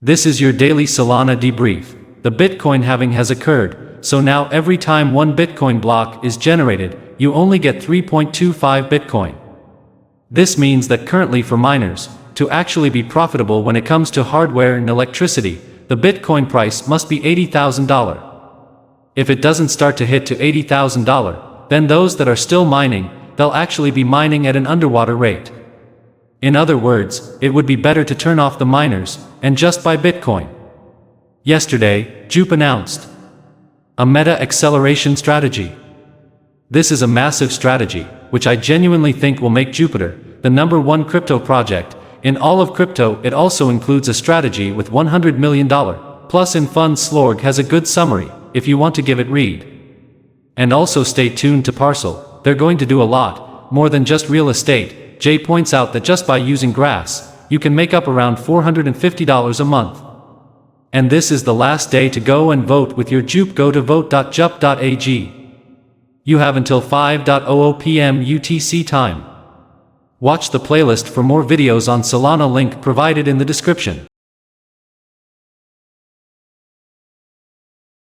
This is your daily Solana debrief. The Bitcoin halving has occurred, so now every time one Bitcoin block is generated, you only get 3.25 Bitcoin. This means that currently for miners, to actually be profitable when it comes to hardware and electricity, the Bitcoin price must be $80,000. If it doesn't start to hit to $80,000, then those that are still mining, they'll actually be mining at an underwater rate. In other words, it would be better to turn off the miners, and just buy Bitcoin. Yesterday, Jup announced a meta acceleration strategy. This is a massive strategy, which I genuinely think will make Jupitar the #1 crypto project. In all of crypto, it also includes a strategy with $100 million, plus in fund Slorg has a good summary, if you want to give it read. And also stay tuned to Parcel, they're going to do a lot, more than just real estate. Jay points out that just by using grass, you can make up around $450 a month. And this is the last day to go and vote with your Jup. Go to vote.jup.ag. You have until 5:00 p.m. UTC time. Watch the playlist for more videos on Solana, link provided in the description.